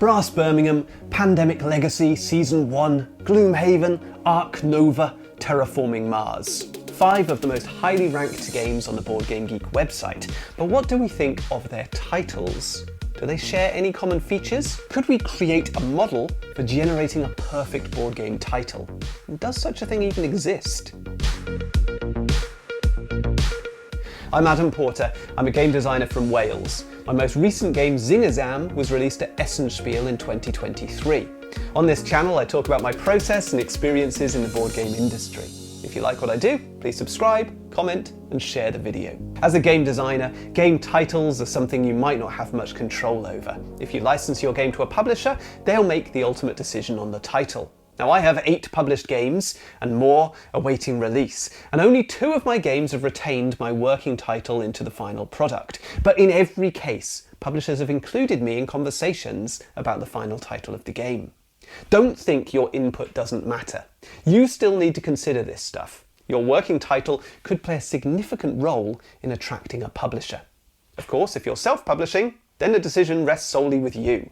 Brass Birmingham, Pandemic Legacy, Season 1, Gloomhaven, Ark Nova, Terraforming Mars. 5 of the most highly ranked games on the Board Game Geek website, but what do we think of their titles? Do they share any common features? Could we create a model for generating a perfect board game title? And does such a thing even exist? I'm Adam Porter, I'm a game designer from Wales. My most recent game, Zingazam, was released at Essenspiel in 2023. On this channel I talk about my process and experiences in the board game industry. If you like what I do, please subscribe, comment and share the video. As a game designer, game titles are something you might not have much control over. If you license your game to a publisher, they'll make the ultimate decision on the title. Now I have 8 published games and more awaiting release, and only 2 of my games have retained my working title into the final product. But in every case, publishers have included me in conversations about the final title of the game. Don't think your input doesn't matter. You still need to consider this stuff. Your working title could play a significant role in attracting a publisher. Of course, if you're self-publishing, then the decision rests solely with you.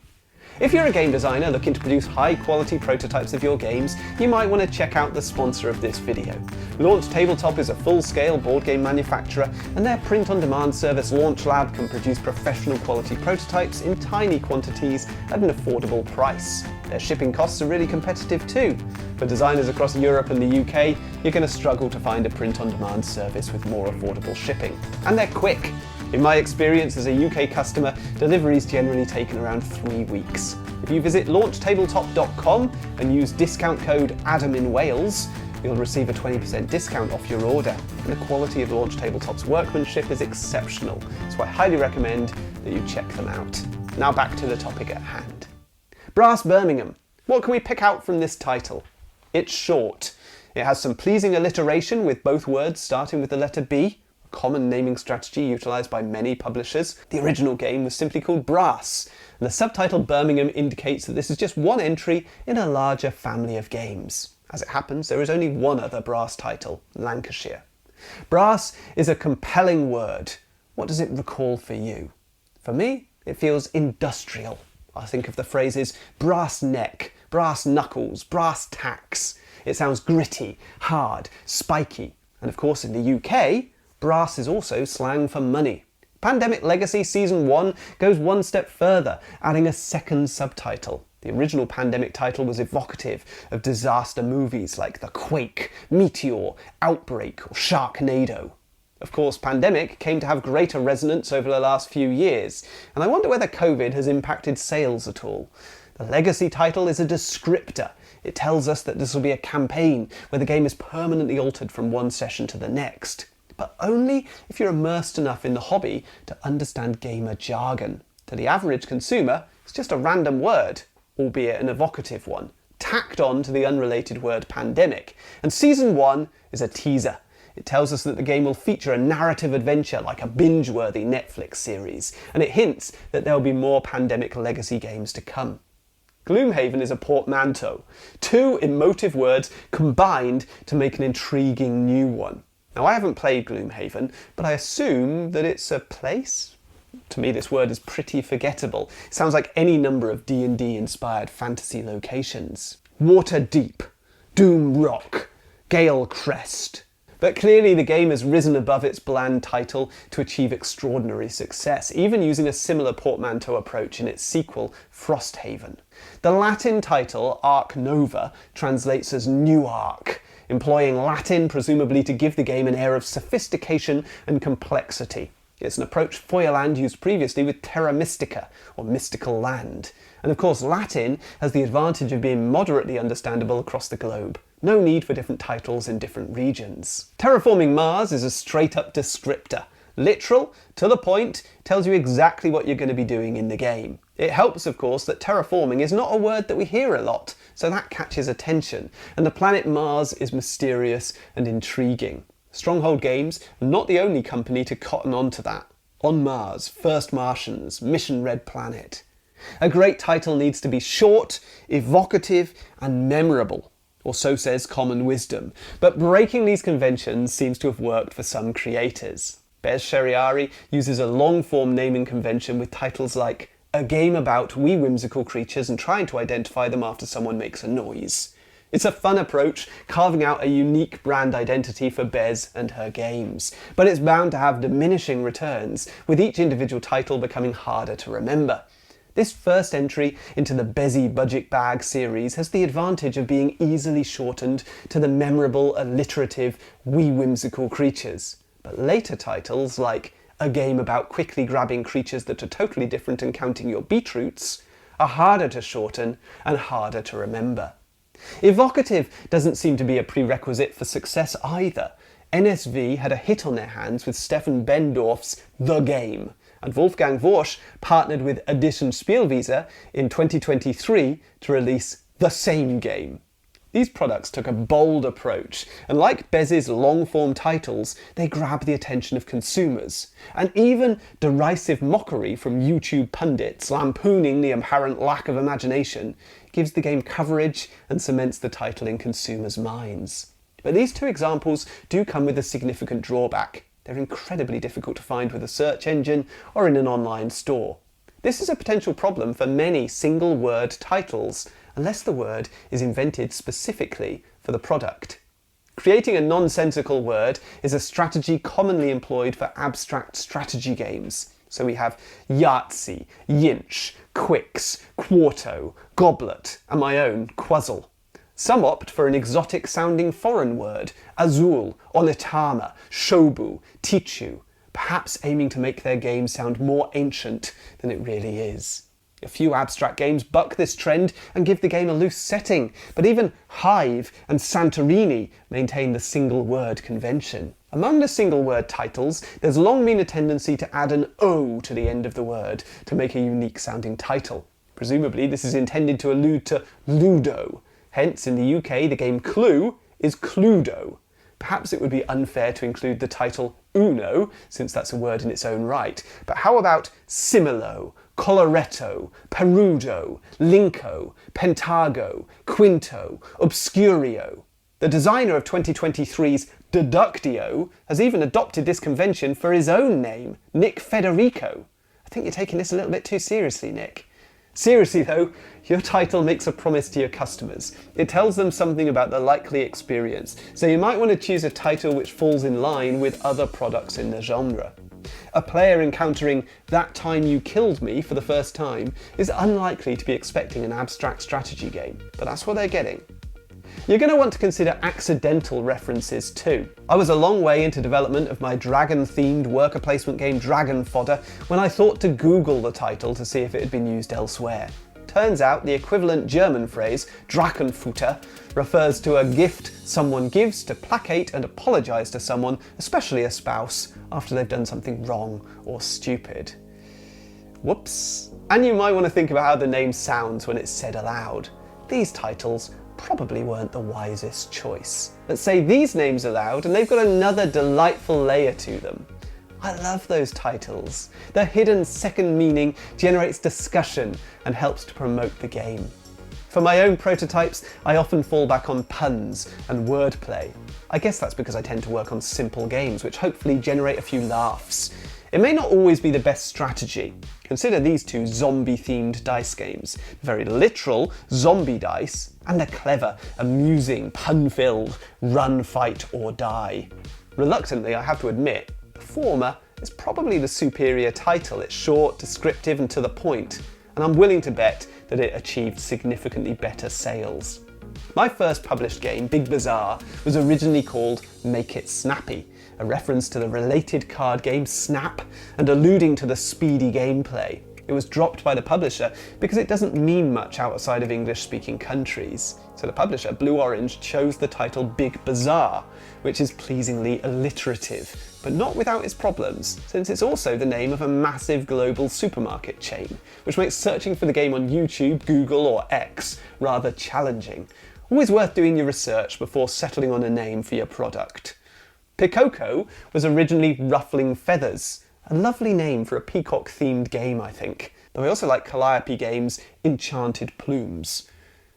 If you're a game designer looking to produce high-quality prototypes of your games, you might want to check out the sponsor of this video. Launch Tabletop is a full-scale board game manufacturer, and their print-on-demand service Launch Lab can produce professional quality prototypes in tiny quantities at an affordable price. Their shipping costs are really competitive too. For designers across Europe and the UK, you're going to struggle to find a print-on-demand service with more affordable shipping. And they're quick. In my experience as a UK customer, delivery's generally taken around 3 weeks. If you visit launchtabletop.com and use discount code ADAMINWales, you'll receive a 20% discount off your order. And the quality of Launch Tabletop's workmanship is exceptional, so I highly recommend that you check them out. Now back to the topic at hand. Brass Birmingham. What can we pick out from this title? It's short. It has some pleasing alliteration with both words starting with the letter B, a common naming strategy utilised by many publishers. The original game was simply called Brass, and the subtitle Birmingham indicates that this is just one entry in a larger family of games. As it happens, there is only one other Brass title, Lancashire. Brass is a compelling word. What does it recall for you? For me, it feels industrial. I think of the phrases brass neck, brass knuckles, brass tacks. It sounds gritty, hard, spiky. And of course in the UK, brass is also slang for money. Pandemic Legacy Season 1 goes one step further, adding a second subtitle. The original Pandemic title was evocative of disaster movies like The Quake, Meteor, Outbreak or Sharknado. Of course, Pandemic came to have greater resonance over the last few years, and I wonder whether COVID has impacted sales at all. The Legacy title is a descriptor. It tells us that this will be a campaign where the game is permanently altered from one session to the next. But only if you're immersed enough in the hobby to understand gamer jargon. To the average consumer, it's just a random word, albeit an evocative one, tacked on to the unrelated word pandemic. And Season 1 is a teaser. It tells us that the game will feature a narrative adventure like a binge-worthy Netflix series, and it hints that there will be more Pandemic Legacy games to come. Gloomhaven is a portmanteau, 2 emotive words combined to make an intriguing new one. Now I haven't played Gloomhaven, but I assume that it's a place? To me this word is pretty forgettable. It sounds like any number of D&D inspired fantasy locations. Water Deep, Doom Rock, Gale Crest. But clearly the game has risen above its bland title to achieve extraordinary success, even using a similar portmanteau approach in its sequel, Frosthaven. The Latin title, Ark Nova, translates as New Ark, employing Latin presumably to give the game an air of sophistication and complexity. It's an approach Feuerland used previously with Terra Mystica, or Mystical Land. And of course Latin has the advantage of being moderately understandable across the globe. No need for different titles in different regions. Terraforming Mars is a straight-up descriptor. Literal, to the point, tells you exactly what you're going to be doing in the game. It helps, of course, that terraforming is not a word that we hear a lot, so that catches attention, and the planet Mars is mysterious and intriguing. Stronghold Games are not the only company to cotton on to that. On Mars, First Martians, Mission Red Planet. A great title needs to be short, evocative, and memorable. Or so says common wisdom. But breaking these conventions seems to have worked for some creators. Bez Sheriari uses a long-form naming convention with titles like a game about wee whimsical creatures and trying to identify them after someone makes a noise. It's a fun approach, carving out a unique brand identity for Bez and her games, but it's bound to have diminishing returns, with each individual title becoming harder to remember. This first entry into the Bezzy Budget Bag series has the advantage of being easily shortened to the memorable, alliterative, wee whimsical creatures. But later titles, like a game about quickly grabbing creatures that are totally different and counting your beetroots, are harder to shorten and harder to remember. Evocative doesn't seem to be a prerequisite for success either. NSV had a hit on their hands with Stefan Bendorf's The Game, and Wolfgang Worsch partnered with Edition Spielwiese in 2023 to release The Same Game. These products took a bold approach, and like Bez's long-form titles, they grab the attention of consumers. And even derisive mockery from YouTube pundits lampooning the apparent lack of imagination gives the game coverage and cements the title in consumers' minds. But these two examples do come with a significant drawback. They're incredibly difficult to find with a search engine or in an online store. This is a potential problem for many single-word titles, unless the word is invented specifically for the product. Creating a nonsensical word is a strategy commonly employed for abstract strategy games. So we have Yahtzee, Yinch, Quicks, Quarto, Goblet, and my own Quazzle. Some opt for an exotic-sounding foreign word, Azul, Onitama, Shobu, Tichu, perhaps aiming to make their game sound more ancient than it really is. A few abstract games buck this trend and give the game a loose setting, but even Hive and Santorini maintain the single-word convention. Among the single-word titles, there's long been a tendency to add an O to the end of the word to make a unique-sounding title. Presumably this is intended to allude to Ludo. Hence, in the UK, the game Clue is Cluedo. Perhaps it would be unfair to include the title Uno, since that's a word in its own right, but how about Similo, Coloretto, Perudo, Linko, Pentago, Quinto, Obscurio? The designer of 2023's Deductio has even adopted this convention for his own name, Nick Federico. I think you're taking this a little bit too seriously, Nick. Seriously though, your title makes a promise to your customers. It tells them something about the likely experience, so you might want to choose a title which falls in line with other products in the genre. A player encountering That Time You Killed Me for the first time is unlikely to be expecting an abstract strategy game, but that's what they're getting. You're going to want to consider accidental references too. I was a long way into development of my dragon-themed worker placement game Dragon Fodder when I thought to Google the title to see if it had been used elsewhere. Turns out the equivalent German phrase, Drachenfutter, refers to a gift someone gives to placate and apologise to someone, especially a spouse, after they've done something wrong or stupid. Whoops. And you might want to think about how the name sounds when it's said aloud. These titles probably weren't the wisest choice. Let's say these names aloud and they've got another delightful layer to them. I love those titles. Their hidden second meaning generates discussion and helps to promote the game. For my own prototypes, I often fall back on puns and wordplay. I guess that's because I tend to work on simple games, which hopefully generate a few laughs. It may not always be the best strategy. Consider these two zombie-themed dice games. Very literal zombie dice, and a clever, amusing, pun-filled run, fight or die. Reluctantly, I have to admit, the former is probably the superior title. It's short, descriptive and to the point, and I'm willing to bet that it achieved significantly better sales. My first published game, Big Bazaar, was originally called Make It Snappy, a reference to the related card game Snap and alluding to the speedy gameplay. It was dropped by the publisher because it doesn't mean much outside of English-speaking countries. So the publisher, Blue Orange, chose the title Big Bazaar, which is pleasingly alliterative, but not without its problems, since it's also the name of a massive global supermarket chain, which makes searching for the game on YouTube, Google or X rather challenging. Always worth doing your research before settling on a name for your product. Pikoko was originally Ruffling Feathers, a lovely name for a peacock-themed game, I think, though I also like Calliope Games' Enchanted Plumes.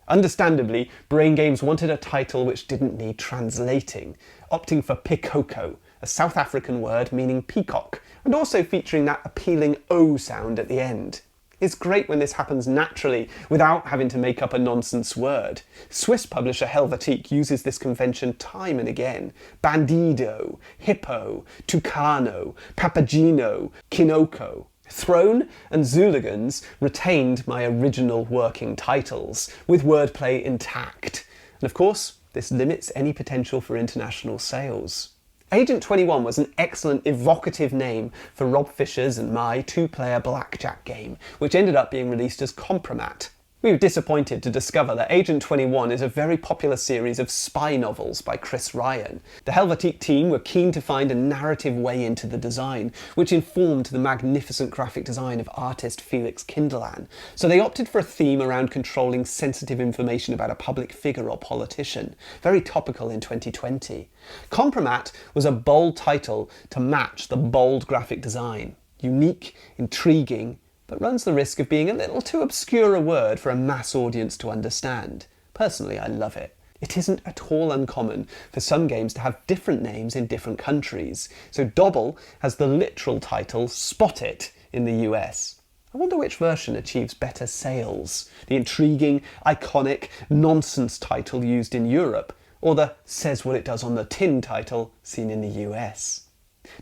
Understandably, Brain Games wanted a title which didn't need translating, opting for Pikoko, a South African word meaning peacock, and also featuring that appealing O sound at the end. It's great when this happens naturally, without having to make up a nonsense word. Swiss publisher Helvetique uses this convention time and again. Bandido, Hippo, Tucano, Papagino, Kinoko. Throne and Zooligans retained my original working titles, with wordplay intact. And of course, this limits any potential for international sales. Agent 21 was an excellent evocative name for Rob Fisher's and my two-player blackjack game, which ended up being released as Compromat. We were disappointed to discover that Agent 21 is a very popular series of spy novels by Chris Ryan. The Helvetique team were keen to find a narrative way into the design, which informed the magnificent graphic design of artist Felix Kindelan. So they opted for a theme around controlling sensitive information about a public figure or politician, very topical in 2020. Compromat was a bold title to match the bold graphic design. Unique, intriguing, but runs the risk of being a little too obscure a word for a mass audience to understand. Personally, I love it. It isn't at all uncommon for some games to have different names in different countries. So Dobble has the literal title Spot It in the US. I wonder which version achieves better sales. The intriguing, iconic, nonsense title used in Europe, or the says what it does on the tin title seen in the US.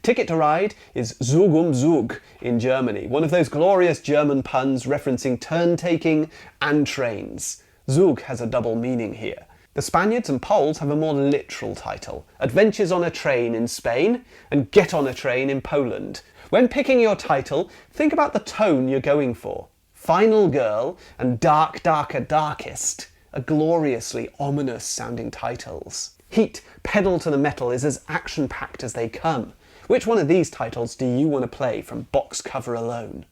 Ticket to Ride is Zug Zug in Germany, one of those glorious German puns referencing turn-taking and trains. Zug has a double meaning here. The Spaniards and Poles have a more literal title, Adventures on a Train in Spain and Get on a Train in Poland. When picking your title, think about the tone you're going for. Final Girl and Dark Darker Darkest are gloriously ominous sounding titles. Heat, Pedal to the Metal is as action-packed as they come. Which one of these titles do you want to play from box cover alone?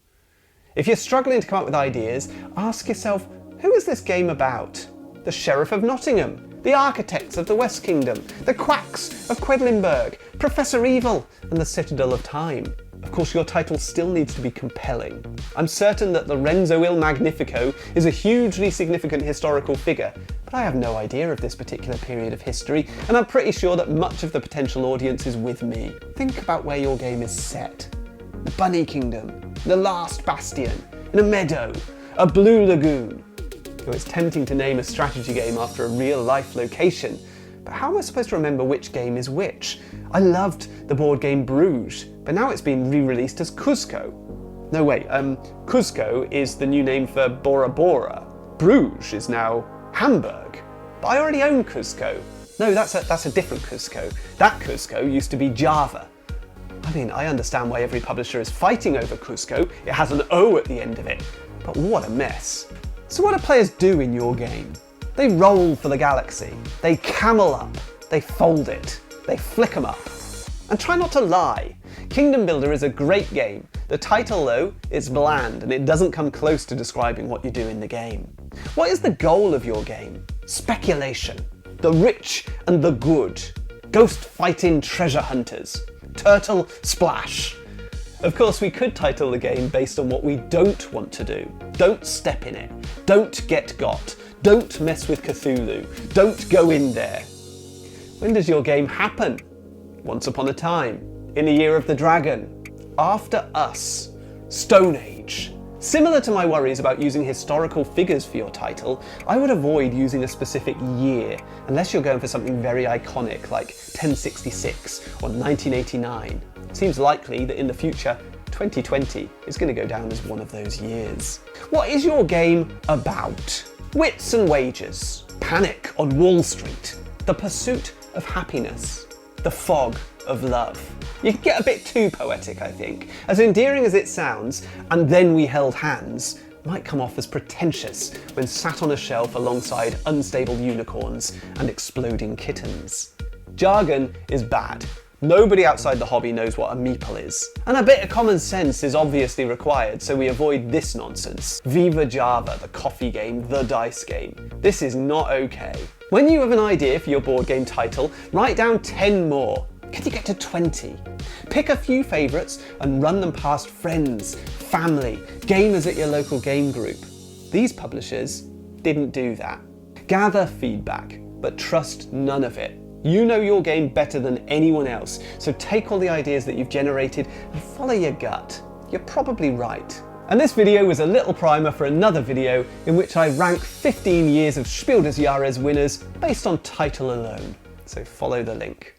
If you're struggling to come up with ideas, ask yourself, who is this game about? The Sheriff of Nottingham, the Architects of the West Kingdom, the Quacks of Quedlinburg, Professor Evil, and the Citadel of Time. Of course, your title still needs to be compelling. I'm certain that Lorenzo il Magnifico is a hugely significant historical figure, but I have no idea of this particular period of history, and I'm pretty sure that much of the potential audience is with me. Think about where your game is set. The Bunny Kingdom, the Last Bastion, in a meadow, a blue lagoon. Oh, it's tempting to name a strategy game after a real-life location, but how am I supposed to remember which game is which? I loved the board game Bruges, but now it's been re-released as Cuzco. No wait, Cuzco is the new name for Bora Bora. Bruges is now Hamburg. But I already own Cuzco. No, that's a different Cuzco. That Cuzco used to be Java. I mean, I understand why every publisher is fighting over Cuzco. It has an O at the end of it. But what a mess. So what do players do in your game? They roll for the galaxy. They camel up. They fold it. They flick 'em up. And try not to lie. Kingdom Builder is a great game. The title, though, is bland and it doesn't come close to describing what you do in the game. What is the goal of your game? Speculation. The rich and the good. Ghost fighting treasure hunters. Turtle splash. Of course, we could title the game based on what we don't want to do. Don't step in it. Don't get got. Don't mess with Cthulhu. Don't go in there. When does your game happen? Once upon a time. In the year of the dragon. After us. Stone Age. Similar to my worries about using historical figures for your title, I would avoid using a specific year, unless you're going for something very iconic like 1066 or 1989. It seems likely that in the future, 2020 is going to go down as one of those years. What is your game about? Wits and wages. Panic on Wall Street. The pursuit of happiness. The fog of love. You can get a bit too poetic, I think. As endearing as it sounds, and then we held hands, might come off as pretentious when sat on a shelf alongside unstable unicorns and exploding kittens. Jargon is bad. Nobody outside the hobby knows what a meeple is. And a bit of common sense is obviously required, so we avoid this nonsense. Viva Java, the coffee game, the dice game. This is not okay. When you have an idea for your board game title, write down 10 more. Can you get to 20? Pick a few favourites and run them past friends, family, gamers at your local game group. These publishers didn't do that. Gather feedback, but trust none of it. You know your game better than anyone else, so take all the ideas that you've generated and follow your gut. You're probably right. And this video was a little primer for another video in which I rank 15 years of Spiel des Jahres winners based on title alone. So follow the link.